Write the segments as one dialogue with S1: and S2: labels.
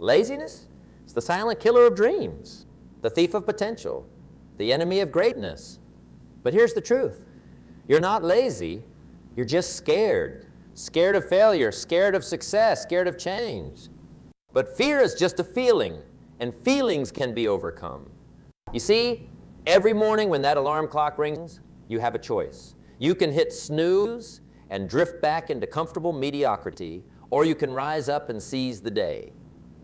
S1: Laziness is the silent killer of dreams, the thief of potential, the enemy of greatness. But here's the truth. You're not lazy, you're just scared. Scared of failure, scared of success, scared of change. But fear is just a feeling, and feelings can be overcome. You see, every morning when that alarm clock rings, you have a choice. You can hit snooze and drift back into comfortable mediocrity, or you can rise up and seize the day.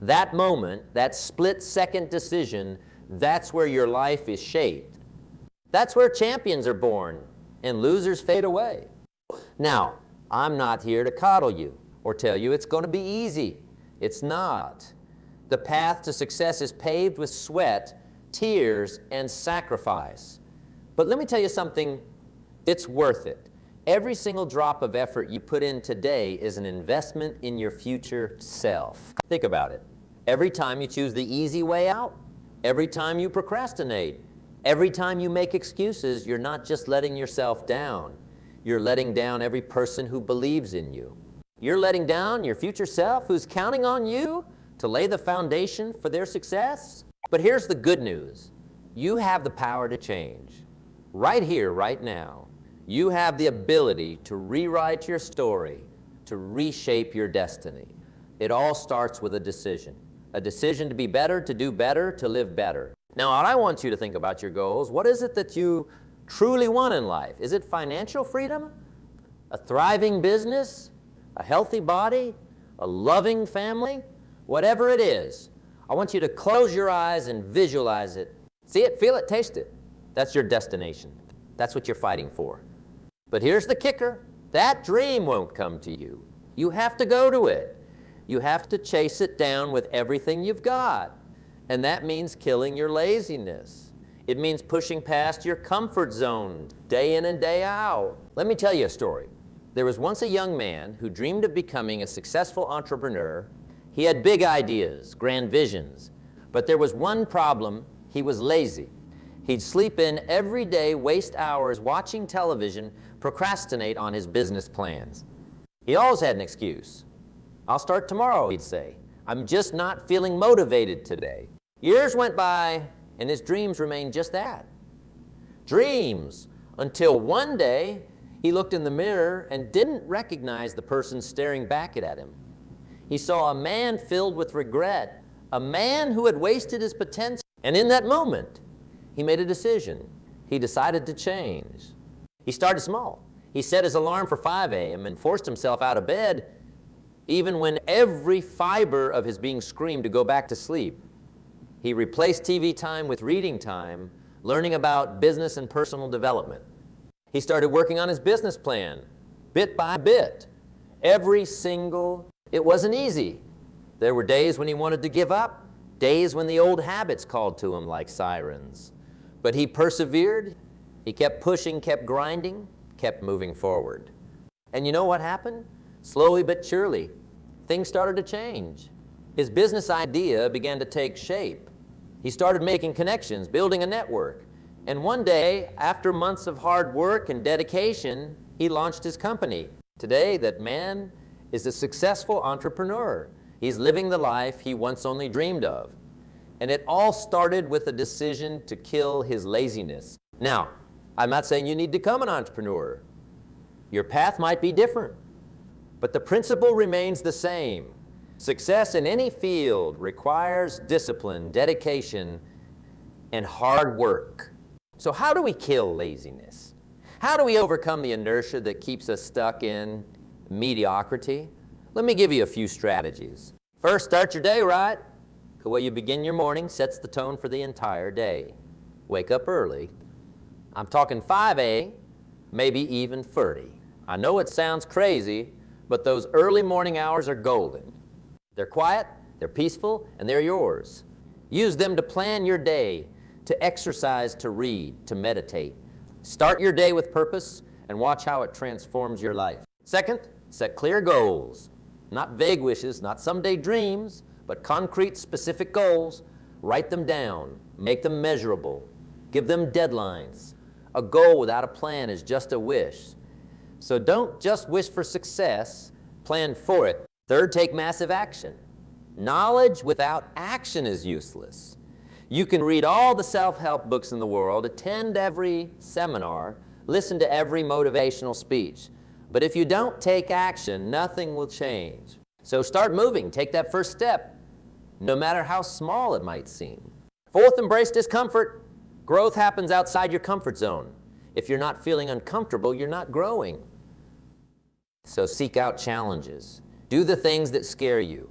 S1: That moment, that split-second decision, that's where your life is shaped. That's where champions are born and losers fade away. Now, I'm not here to coddle you or tell you it's going to be easy. It's not. The path to success is paved with sweat, tears, and sacrifice. But let me tell you something, it's worth it. Every single drop of effort you put in today is an investment in your future self. Think about it. Every time you choose the easy way out, every time you procrastinate, every time you make excuses, you're not just letting yourself down. You're letting down every person who believes in you. You're letting down your future self who's counting on you to lay the foundation for their success. But here's the good news. You have the power to change. Right here, right now. You have the ability to rewrite your story, to reshape your destiny. It all starts with a decision to be better, to do better, to live better. Now, what I want you to think about your goals, what is it that you truly want in life? Is it financial freedom? A thriving business? A healthy body? A loving family? Whatever it is, I want you to close your eyes and visualize it. See it, feel it, taste it. That's your destination. That's what you're fighting for. But here's the kicker. That dream won't come to you. You have to go to it. You have to chase it down with everything you've got. And that means killing your laziness. It means pushing past your comfort zone day in and day out. Let me tell you a story. There was once a young man who dreamed of becoming a successful entrepreneur. He had big ideas, grand visions, but there was one problem: he was lazy. He'd sleep in every day, waste hours watching television, procrastinate on his business plans. He always had an excuse. I'll start tomorrow, he'd say. I'm just not feeling motivated today. Years went by, and his dreams remained just that. Dreams, until one day, he looked in the mirror and didn't recognize the person staring back at him. He saw a man filled with regret, a man who had wasted his potential. And in that moment, he made a decision. He decided to change. He started small. He set his alarm for 5 a.m. and forced himself out of bed, even when every fiber of his being screamed to go back to sleep. He replaced TV time with reading time, learning about business and personal development. He started working on his business plan, bit by bit. It wasn't easy. There were days when he wanted to give up, days when the old habits called to him like sirens. But he persevered, he kept pushing, kept grinding, kept moving forward. And you know what happened? Slowly but surely, things started to change. His business idea began to take shape. He started making connections, building a network. And one day, after months of hard work and dedication, he launched his company. Today, that man is a successful entrepreneur. He's living the life he once only dreamed of. And it all started with a decision to kill his laziness. Now, I'm not saying you need to become an entrepreneur. Your path might be different, but the principle remains the same. Success in any field requires discipline, dedication, and hard work. So how do we kill laziness? How do we overcome the inertia that keeps us stuck in mediocrity? Let me give you a few strategies. First, start your day right. The way you begin your morning sets the tone for the entire day. Wake up early. I'm talking 5 a.m., maybe even 30. I know it sounds crazy, but those early morning hours are golden. They're quiet, they're peaceful, and they're yours. Use them to plan your day, to exercise, to read, to meditate. Start your day with purpose and watch how it transforms your life. Second, set clear goals. Not vague wishes, not someday dreams, but concrete, specific goals. Write them down, make them measurable, give them deadlines. A goal without a plan is just a wish. So don't just wish for success, plan for it. Third, take massive action. Knowledge without action is useless. You can read all the self-help books in the world, attend every seminar, listen to every motivational speech. But if you don't take action, nothing will change. So start moving. Take that first step, no matter how small it might seem. Fourth, embrace discomfort. Growth happens outside your comfort zone. If you're not feeling uncomfortable, you're not growing. So seek out challenges. Do the things that scare you.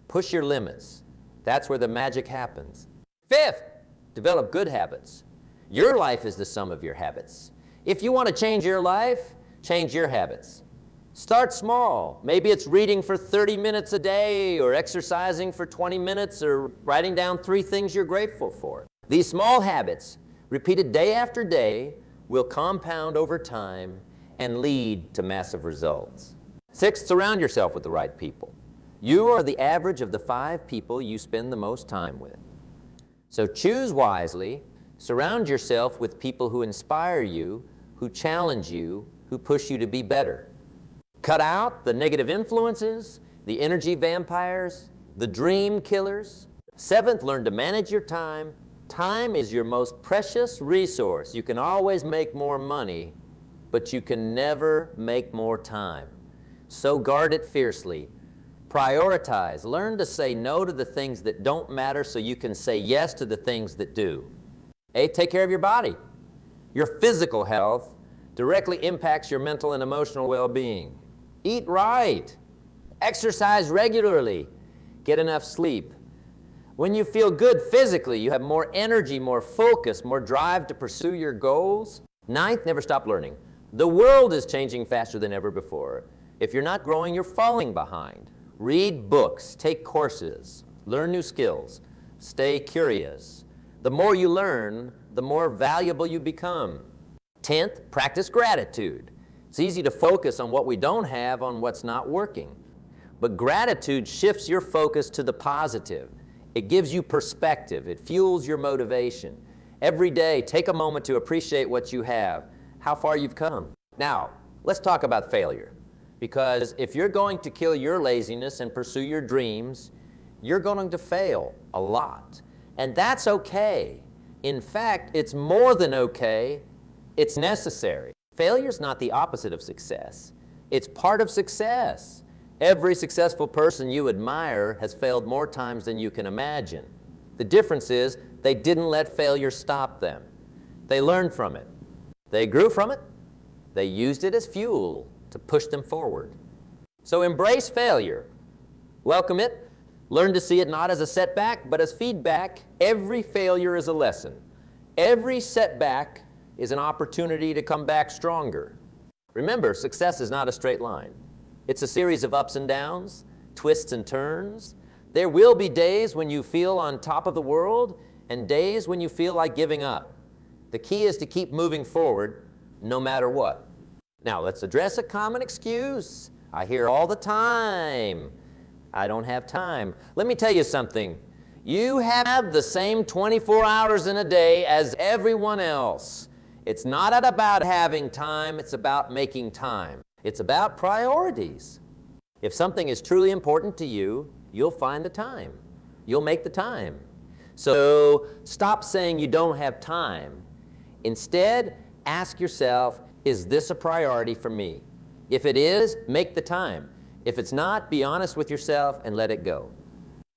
S1: Push your limits. That's where the magic happens. Fifth, develop good habits. Your life is the sum of your habits. If you want to change your life, change your habits. Start small. Maybe it's reading for 30 minutes a day, or exercising for 20 minutes, or writing down 3 things you're grateful for. These small habits, repeated day after day, will compound over time and lead to massive results. Sixth, surround yourself with the right people. You are the average of the 5 people you spend the most time with. So choose wisely, surround yourself with people who inspire you, who challenge you, who push you to be better. Cut out the negative influences, the energy vampires, the dream killers. Seventh, learn to manage your time. Time is your most precious resource. You can always make more money, but you can never make more time. So guard it fiercely. Prioritize. Learn to say no to the things that don't matter so you can say yes to the things that do. 8, take care of your body. Your physical health directly impacts your mental and emotional well-being. Eat right. Exercise regularly. Get enough sleep. When you feel good physically, you have more energy, more focus, more drive to pursue your goals. 9th, never stop learning. The world is changing faster than ever before. If you're not growing, you're falling behind. Read books, take courses, learn new skills, stay curious. The more you learn, the more valuable you become. 10th, practice gratitude. It's easy to focus on what we don't have, on what's not working. But gratitude shifts your focus to the positive. It gives you perspective. It fuels your motivation. Every day, take a moment to appreciate what you have, how far you've come. Now, let's talk about failure. Because if you're going to kill your laziness and pursue your dreams, you're going to fail a lot. And that's okay. In fact, it's more than okay. It's necessary. Failure is not the opposite of success. It's part of success. Every successful person you admire has failed more times than you can imagine. The difference is they didn't let failure stop them. They learned from it. They grew from it. They used it as fuel to push them forward. So embrace failure. Welcome it. Learn to see it not as a setback, but as feedback. Every failure is a lesson. Every setback is an opportunity to come back stronger. Remember, success is not a straight line. It's a series of ups and downs, twists and turns. There will be days when you feel on top of the world and days when you feel like giving up. The key is to keep moving forward no matter what. Now, let's address a common excuse I hear all the time. I don't have time. Let me tell you something. You have the same 24 hours in a day as everyone else. It's not about having time, it's about making time. It's about priorities. If something is truly important to you, you'll find the time. You'll make the time. So stop saying you don't have time. Instead, ask yourself, is this a priority for me? If it is, make the time. If it's not, be honest with yourself and let it go.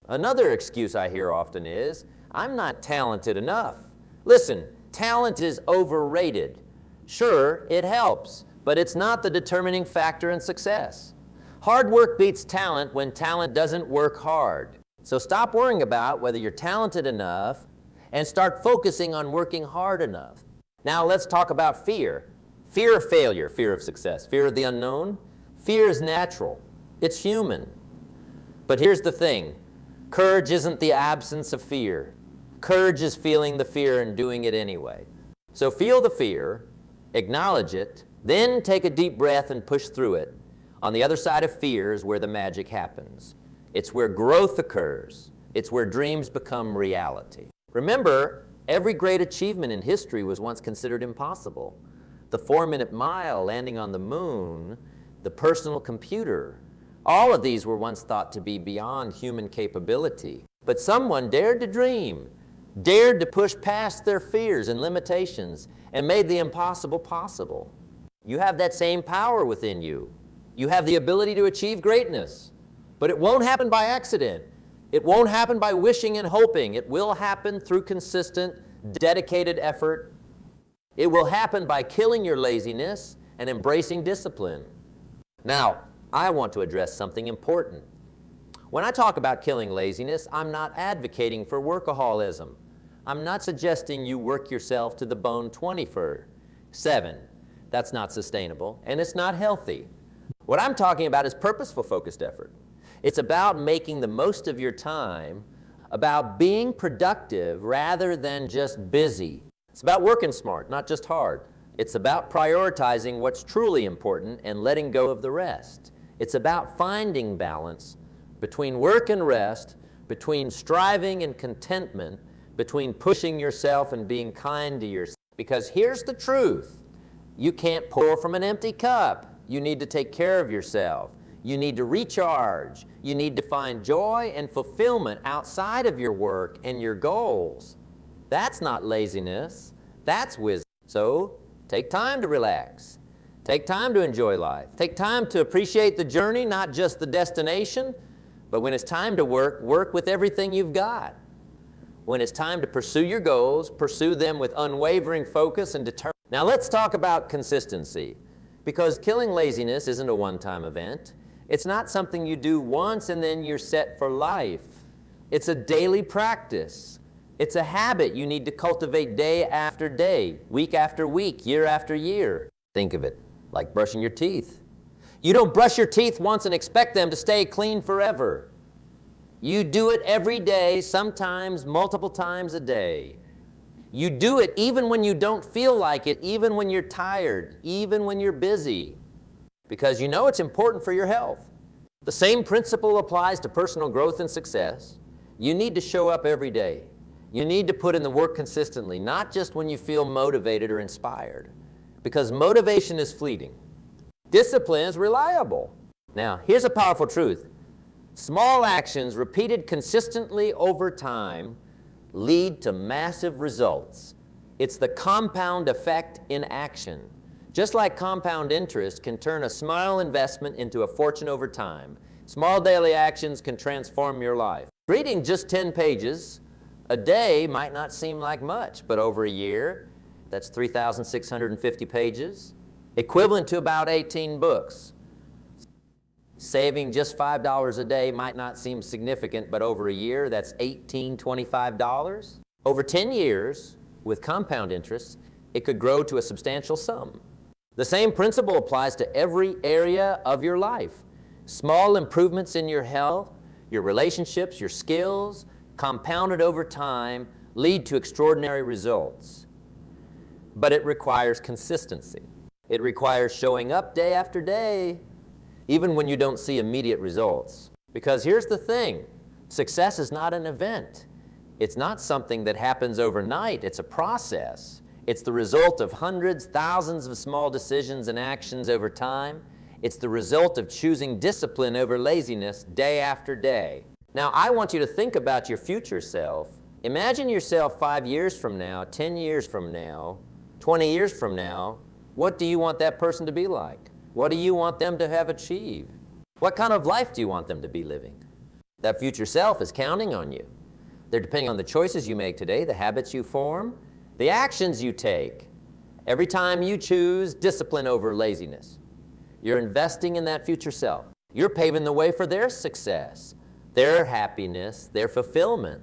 S1: Another excuse I hear often is, I'm not talented enough. Listen, talent is overrated. Sure, it helps, but it's not the determining factor in success. Hard work beats talent when talent doesn't work hard. So stop worrying about whether you're talented enough and start focusing on working hard enough. Now let's talk about fear. Fear of failure, fear of success, fear of the unknown. Fear is natural. It's human. But here's the thing. Courage isn't the absence of fear. Courage is feeling the fear and doing it anyway. So feel the fear, acknowledge it, then take a deep breath and push through it. On the other side of fear is where the magic happens. It's where growth occurs. It's where dreams become reality. Remember, every great achievement in history was once considered impossible. The 4-minute mile, landing on the moon, the personal computer, All of these were once thought to be beyond human capability. But someone dared to dream, dared to push past their fears and limitations, and made the impossible possible. You have that same power within you. You have the ability to achieve greatness. But it won't happen by accident. It won't happen by wishing and hoping. It will happen through consistent, dedicated effort. It will happen by killing your laziness and embracing discipline. Now, I want to address something important. When I talk about killing laziness, I'm not advocating for workaholism. I'm not suggesting you work yourself to the bone 24/7. That's not sustainable, and it's not healthy. What I'm talking about is purposeful, focused effort. It's about making the most of your time, about being productive rather than just busy. It's about working smart, not just hard. It's about prioritizing what's truly important and letting go of the rest. It's about finding balance between work and rest, between striving and contentment, between pushing yourself and being kind to yourself. Because here's the truth. You can't pour from an empty cup. You need to take care of yourself. You need to recharge. You need to find joy and fulfillment outside of your work and your goals. That's not laziness. That's wisdom. So take time to relax. Take time to enjoy life. Take time to appreciate the journey, not just the destination. But when it's time to work, work with everything you've got. When it's time to pursue your goals, pursue them with unwavering focus and determination. Now let's talk about consistency. Because killing laziness isn't a one-time event. It's not something you do once and then you're set for life. It's a daily practice. It's a habit you need to cultivate day after day, week after week, year after year. Think of it like brushing your teeth. You don't brush your teeth once and expect them to stay clean forever. You do it every day, sometimes multiple times a day. You do it even when you don't feel like it, even when you're tired, even when you're busy, because you know it's important for your health. The same principle applies to personal growth and success. You need to show up every day. You need to put in the work consistently, not just when you feel motivated or inspired, because motivation is fleeting. Discipline is reliable. Now, here's a powerful truth. Small actions repeated consistently over time lead to massive results. It's the compound effect in action. Just like compound interest can turn a small investment into a fortune over time, small daily actions can transform your life. Reading just 10 pages a day might not seem like much, but over a year, that's 3,650 pages, equivalent to about 18 books. Saving just $5 a day might not seem significant, but over a year, that's $1,825. Over 10 years, with compound interest, it could grow to a substantial sum. The same principle applies to every area of your life. Small improvements in your health, your relationships, your skills, compounded over time, lead to extraordinary results. But it requires consistency. It requires showing up day after day, even when you don't see immediate results. Because here's the thing, success is not an event. It's not something that happens overnight, it's a process. It's the result of hundreds, thousands of small decisions and actions over time. It's the result of choosing discipline over laziness day after day. Now, I want you to think about your future self. Imagine yourself 5 years from now, 10 years from now, 20 years from now. What do you want that person to be like? What do you want them to have achieved? What kind of life do you want them to be living? That future self is counting on you. They're depending on the choices you make today, the habits you form, the actions you take. Every time you choose discipline over laziness, you're investing in that future self. You're paving the way for their success, their happiness, their fulfillment.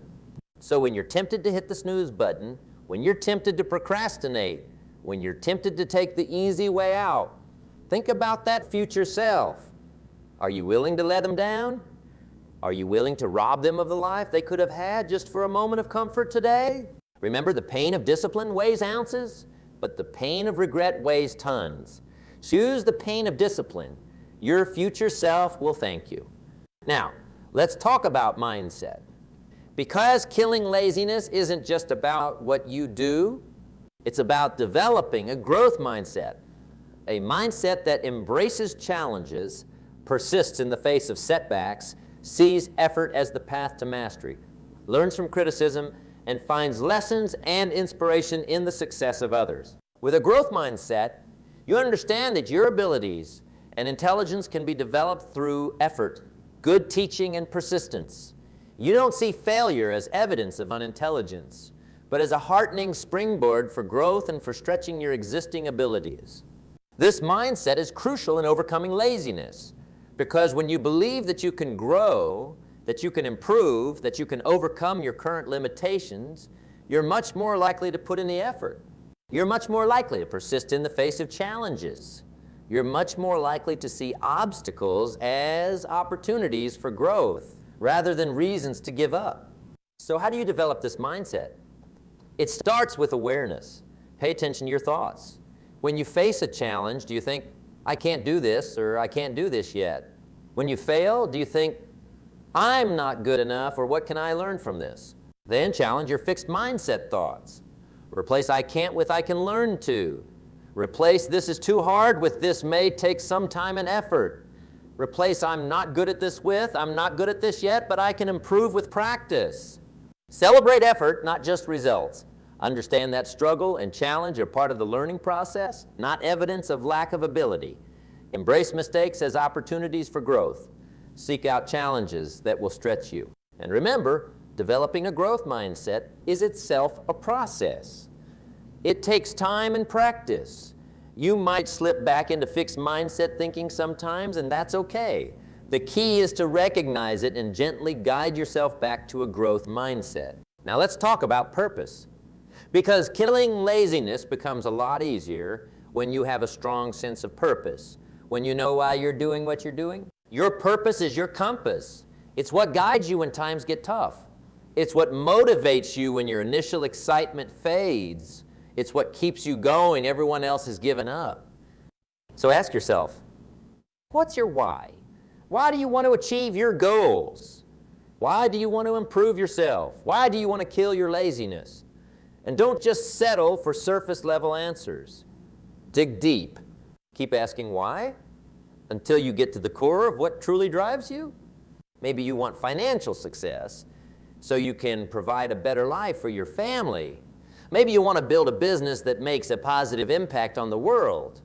S1: So when you're tempted to hit the snooze button, when you're tempted to procrastinate, when you're tempted to take the easy way out, think about that future self. Are you willing to let them down? Are you willing to rob them of the life they could have had just for a moment of comfort today? Remember, the pain of discipline weighs ounces, but the pain of regret weighs tons. Choose the pain of discipline. Your future self will thank you. Now, let's talk about mindset. Because killing laziness isn't just about what you do, it's about developing a growth mindset. A mindset that embraces challenges, persists in the face of setbacks, sees effort as the path to mastery, learns from criticism, and finds lessons and inspiration in the success of others. With a growth mindset, you understand that your abilities and intelligence can be developed through effort, good teaching, and persistence. You don't see failure as evidence of unintelligence, but as a heartening springboard for growth and for stretching your existing abilities. This mindset is crucial in overcoming laziness, because when you believe that you can grow, that you can improve, that you can overcome your current limitations, you're much more likely to put in the effort. You're much more likely to persist in the face of challenges. You're much more likely to see obstacles as opportunities for growth rather than reasons to give up. So how do you develop this mindset? It starts with awareness. Pay attention to your thoughts. When you face a challenge, do you think, I can't do this, or I can't do this yet? When you fail, do you think, I'm not good enough, or what can I learn from this? Then challenge your fixed mindset thoughts. Replace I can't with I can learn to. Replace this is too hard with this may take some time and effort. Replace I'm not good at this with I'm not good at this yet, but I can improve with practice. Celebrate effort, not just results. Understand that struggle and challenge are part of the learning process, not evidence of lack of ability. Embrace mistakes as opportunities for growth. Seek out challenges that will stretch you. And remember, developing a growth mindset is itself a process. It takes time and practice. You might slip back into fixed mindset thinking sometimes, and that's okay. The key is to recognize it and gently guide yourself back to a growth mindset. Now let's talk about purpose. Because killing laziness becomes a lot easier when you have a strong sense of purpose. When you know why you're doing what you're doing. Your purpose is your compass. It's what guides you when times get tough. It's what motivates you when your initial excitement fades. It's what keeps you going. Everyone else has given up. So ask yourself, what's your why? Why do you want to achieve your goals? Why do you want to improve yourself? Why do you want to kill your laziness? And don't just settle for surface level answers. Dig deep. Keep asking why until you get to the core of what truly drives you. Maybe you want financial success so you can provide a better life for your family. Maybe you want to build a business that makes a positive impact on the world.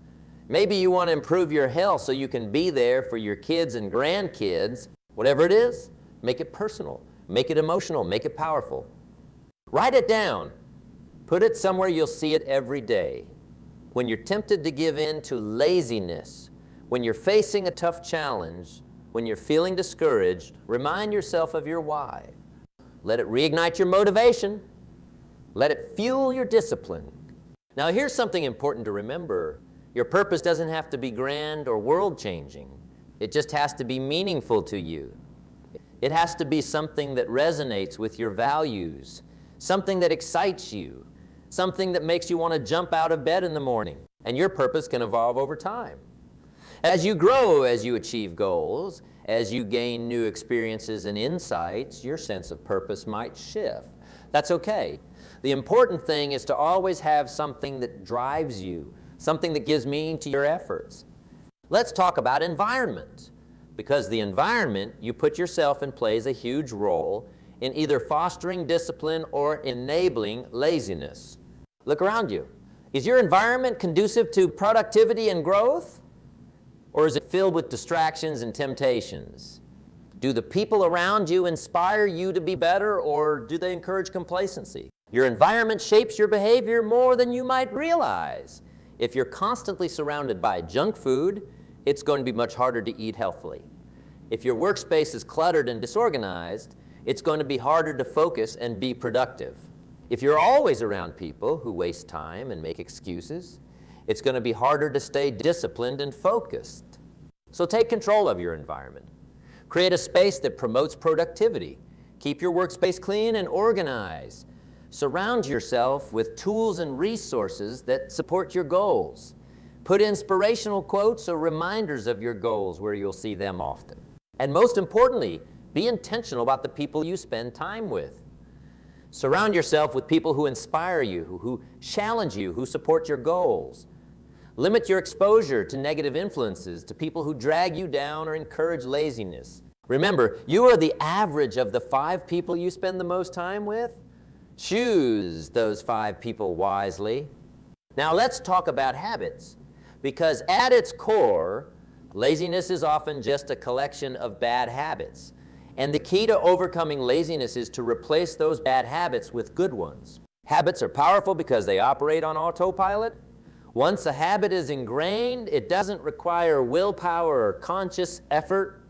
S1: Maybe you want to improve your health so you can be there for your kids and grandkids. Whatever it is, make it personal, make it emotional, make it powerful. Write it down. Put it somewhere you'll see it every day. When you're tempted to give in to laziness, when you're facing a tough challenge, when you're feeling discouraged, remind yourself of your why. Let it reignite your motivation. Let it fuel your discipline. Now here's something important to remember. Your purpose doesn't have to be grand or world-changing. It just has to be meaningful to you. It has to be something that resonates with your values, something that excites you, something that makes you want to jump out of bed in the morning. And your purpose can evolve over time. As you grow, as you achieve goals, as you gain new experiences and insights, your sense of purpose might shift. That's okay. The important thing is to always have something that drives you, something that gives meaning to your efforts. Let's talk about environment, because the environment you put yourself in plays a huge role in either fostering discipline or enabling laziness. Look around you. Is your environment conducive to productivity and growth? Or is it filled with distractions and temptations? Do the people around you inspire you to be better, or do they encourage complacency? Your environment shapes your behavior more than you might realize. If you're constantly surrounded by junk food, it's going to be much harder to eat healthily. If your workspace is cluttered and disorganized, it's going to be harder to focus and be productive. If you're always around people who waste time and make excuses, it's going to be harder to stay disciplined and focused. So take control of your environment. Create a space that promotes productivity. Keep your workspace clean and organized. Surround yourself with tools and resources that support your goals. Put inspirational quotes or reminders of your goals where you'll see them often. And most importantly, be intentional about the people you spend time with. Surround yourself with people who inspire you, who challenge you, who support your goals. Limit your exposure to negative influences, to people who drag you down or encourage laziness. Remember, you are the average of the 5 people you spend the most time with. Choose those 5 people wisely. Now let's talk about habits, because at its core, laziness is often just a collection of bad habits. And the key to overcoming laziness is to replace those bad habits with good ones. Habits are powerful because they operate on autopilot. Once a habit is ingrained, it doesn't require willpower or conscious effort.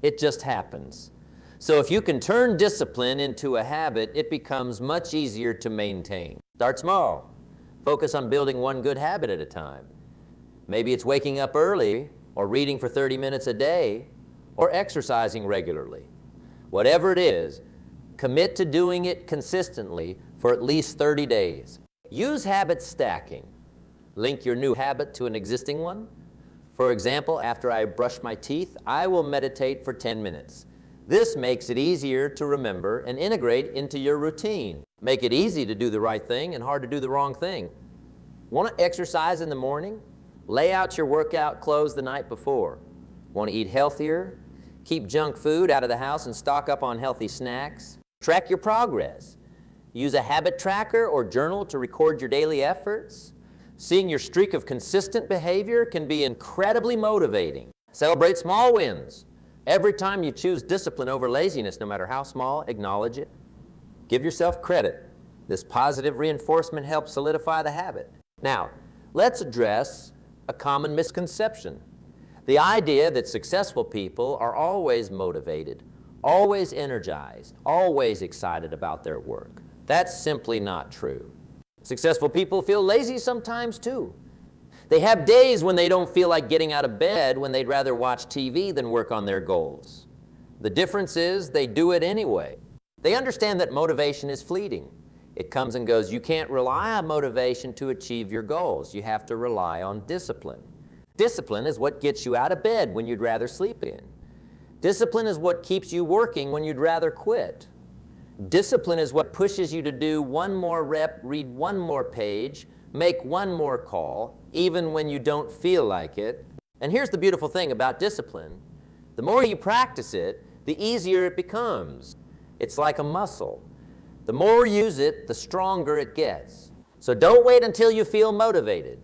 S1: It just happens. So if you can turn discipline into a habit, it becomes much easier to maintain. Start small. Focus on building one good habit at a time. Maybe it's waking up early, or reading for 30 minutes a day, or exercising regularly. Whatever it is, commit to doing it consistently for at least 30 days. Use habit stacking. Link your new habit to an existing one. For example, after I brush my teeth, I will meditate for 10 minutes. This makes it easier to remember and integrate into your routine. Make it easy to do the right thing and hard to do the wrong thing. Want to exercise in the morning? Lay out your workout clothes the night before. Want to eat healthier? Keep junk food out of the house and stock up on healthy snacks. Track your progress. Use a habit tracker or journal to record your daily efforts. Seeing your streak of consistent behavior can be incredibly motivating. Celebrate small wins. Every time you choose discipline over laziness, no matter how small, acknowledge it. Give yourself credit. This positive reinforcement helps solidify the habit. Now, let's address a common misconception. The idea that successful people are always motivated, always energized, always excited about their work. That's simply not true. Successful people feel lazy sometimes too. They have days when they don't feel like getting out of bed, when they'd rather watch TV than work on their goals. The difference is they do it anyway. They understand that motivation is fleeting. It comes and goes. You can't rely on motivation to achieve your goals. You have to rely on discipline. Discipline is what gets you out of bed when you'd rather sleep in. Discipline is what keeps you working when you'd rather quit. Discipline is what pushes you to do one more rep, read one more page, make one more call, even when you don't feel like it. And here's the beautiful thing about discipline. The more you practice it, the easier it becomes. It's like a muscle. The more you use it, the stronger it gets. So don't wait until you feel motivated.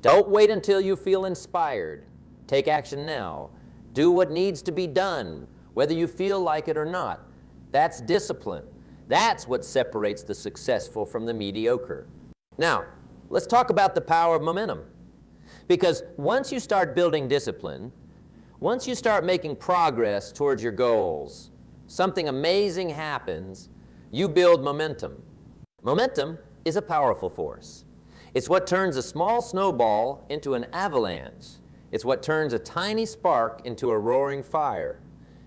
S1: Don't wait until you feel inspired. Take action now. Do what needs to be done, whether you feel like it or not. That's discipline. That's what separates the successful from the mediocre. Now, let's talk about the power of momentum. Because once you start building discipline, once you start making progress towards your goals, something amazing happens. You build momentum. Momentum is a powerful force. It's what turns a small snowball into an avalanche. It's what turns a tiny spark into a roaring fire.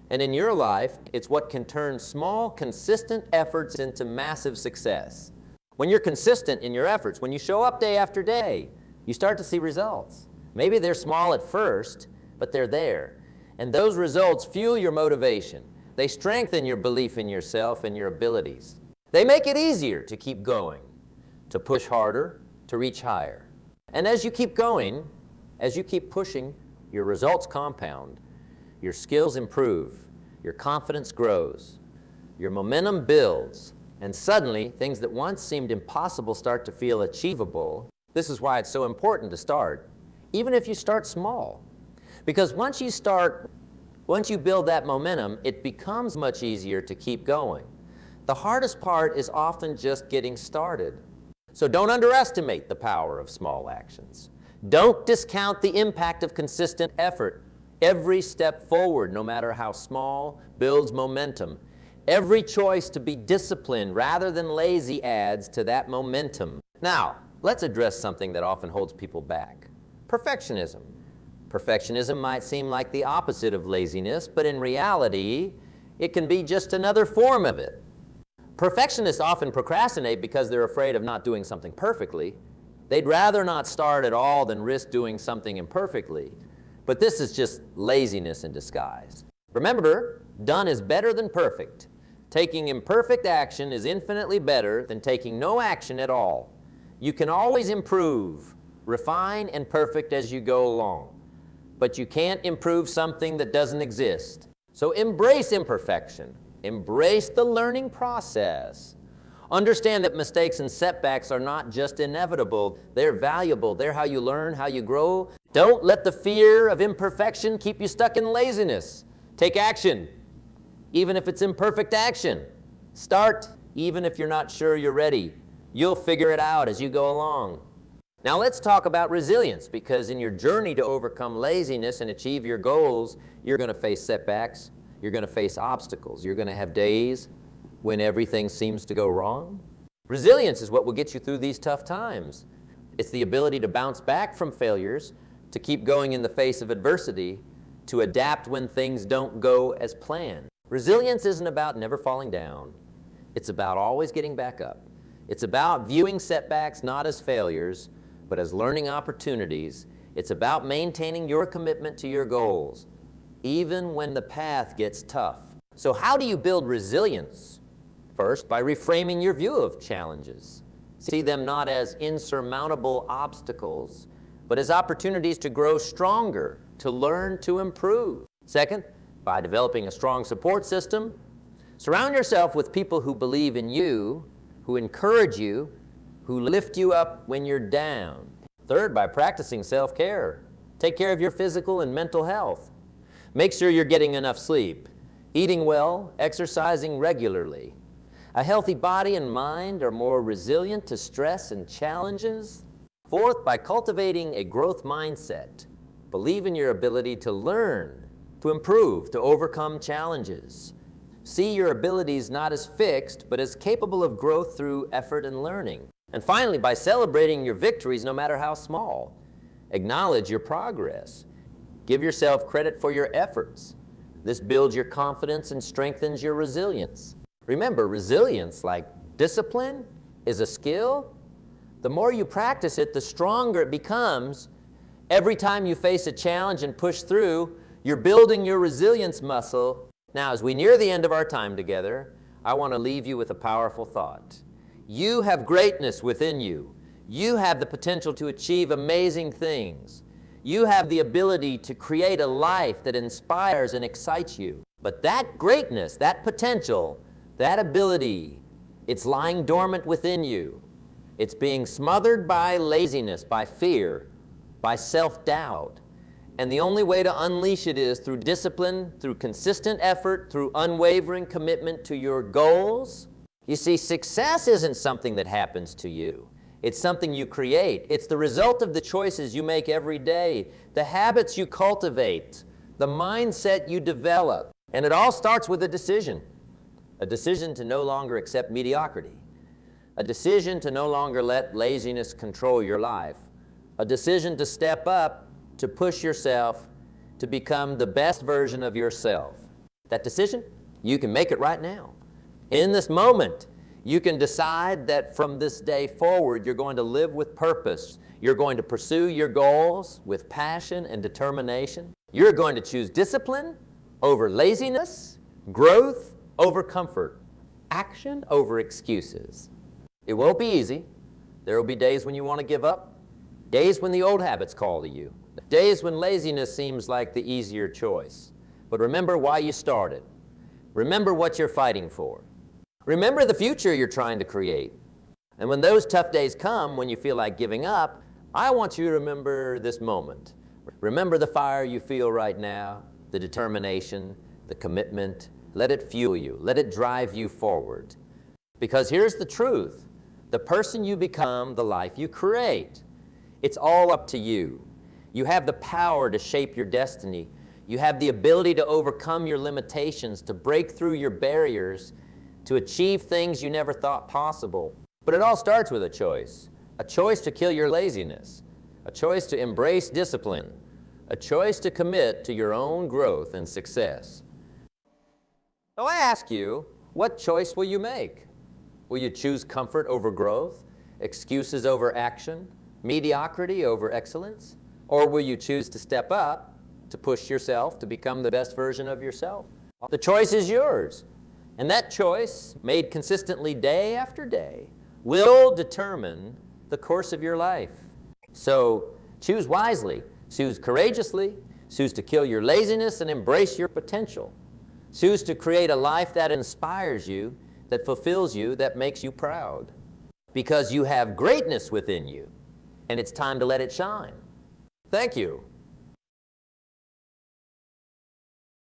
S1: And in your life, it's what can turn small, consistent efforts into massive success. When you're consistent in your efforts, when you show up day after day, you start to see results. Maybe they're small at first, but they're there. And those results fuel your motivation. They strengthen your belief in yourself and your abilities. They make it easier to keep going, to push harder, to reach higher. And as you keep going, as you keep pushing, your results compound, your skills improve, your confidence grows, your momentum builds, and suddenly things that once seemed impossible start to feel achievable. This is why it's so important to start, even if you start small. Because once you build that momentum, it becomes much easier to keep going. The hardest part is often just getting started. So don't underestimate the power of small actions. Don't discount the impact of consistent effort. Every step forward, no matter how small, builds momentum. Every choice to be disciplined rather than lazy adds to that momentum. Now, let's address something that often holds people back. Perfectionism. Perfectionism might seem like the opposite of laziness, but in reality, it can be just another form of it. Perfectionists often procrastinate because they're afraid of not doing something perfectly. They'd rather not start at all than risk doing something imperfectly. But this is just laziness in disguise. Remember, done is better than perfect. Taking imperfect action is infinitely better than taking no action at all. You can always improve. refine and perfect as you go along. But you can't improve something that doesn't exist. So embrace imperfection. Embrace the learning process. Understand that mistakes and setbacks are not just inevitable. They're valuable. They're how you learn, how you grow. Don't let the fear of imperfection keep you stuck in laziness. Take action, even if it's imperfect action. Start, even if you're not sure you're ready. You'll figure it out as you go along. Now let's talk about resilience, because in your journey to overcome laziness and achieve your goals, you're going to face setbacks. You're going to face obstacles. You're going to have days when everything seems to go wrong. Resilience is what will get you through these tough times. It's the ability to bounce back from failures, to keep going in the face of adversity, to adapt when things don't go as planned. Resilience isn't about never falling down. It's about always getting back up. It's about viewing setbacks not as failures, but as learning opportunities. It's about maintaining your commitment to your goals, even when the path gets tough. So how do you build resilience? First, by reframing your view of challenges. See them not as insurmountable obstacles, but as opportunities to grow stronger, to learn, to improve. Second, by developing a strong support system. Surround yourself with people who believe in you, who encourage you, who lift you up when you're down. Third, by practicing self-care. Take care of your physical and mental health. Make sure you're getting enough sleep, eating well, exercising regularly. A healthy body and mind are more resilient to stress and challenges. Fourth, by cultivating a growth mindset. Believe in your ability to learn, to improve, to overcome challenges. See your abilities not as fixed, but as capable of growth through effort and learning. And finally, by celebrating your victories, no matter how small. Acknowledge your progress. Give yourself credit for your efforts. This builds your confidence and strengthens your resilience. Remember, resilience, like discipline, is a skill. The more you practice it, the stronger it becomes. Every time you face a challenge and push through, you're building your resilience muscle. Now, as we near the end of our time together, I want to leave you with a powerful thought. You have greatness within you. You have the potential to achieve amazing things. You have the ability to create a life that inspires and excites you. But that greatness, that potential, that ability, it's lying dormant within you. It's being smothered by laziness, by fear, by self-doubt. And the only way to unleash it is through discipline, through consistent effort, through unwavering commitment to your goals. You see, success isn't something that happens to you. It's something you create. It's the result of the choices you make every day, the habits you cultivate, the mindset you develop. And it all starts with a decision to no longer accept mediocrity, a decision to no longer let laziness control your life, a decision to step up, to push yourself, to become the best version of yourself. That decision, you can make it right now. In this moment, you can decide that from this day forward, you're going to live with purpose. You're going to pursue your goals with passion and determination. You're going to choose discipline over laziness, growth over comfort, action over excuses. It won't be easy. There will be days when you want to give up, days when the old habits call to you, days when laziness seems like the easier choice. But remember why you started. Remember what you're fighting for. Remember the future you're trying to create. And when those tough days come, when you feel like giving up, I want you to remember this moment. Remember the fire you feel right now, the determination, the commitment. Let it fuel you. Let it drive you forward. Because here's the truth. The person you become, the life you create. It's all up to you. You have the power to shape your destiny. You have the ability to overcome your limitations, to break through your barriers, to achieve things you never thought possible. But it all starts with a choice to kill your laziness, a choice to embrace discipline, a choice to commit to your own growth and success. So I ask you, what choice will you make? Will you choose comfort over growth, excuses over action, mediocrity over excellence? Or will you choose to step up, to push yourself, to become the best version of yourself? The choice is yours. And that choice, made consistently day after day, will determine the course of your life. So choose wisely, choose courageously, choose to kill your laziness and embrace your potential. Choose to create a life that inspires you, that fulfills you, that makes you proud. Because you have greatness within you, and it's time to let it shine. Thank you.